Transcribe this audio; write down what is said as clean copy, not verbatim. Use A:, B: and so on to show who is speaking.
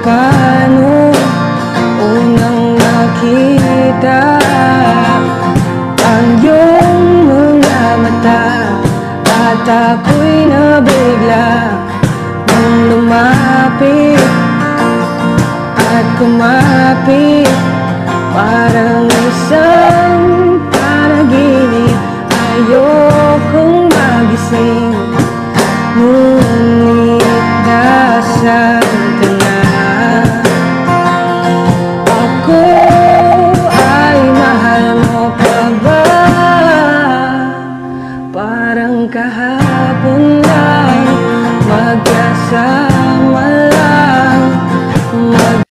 A: ka nung unang nakita ang iyong mga mata, at ako'y nabigla nung lumapit at kumapit. Parang isang panaginip, ayokong magising, ngunit nasa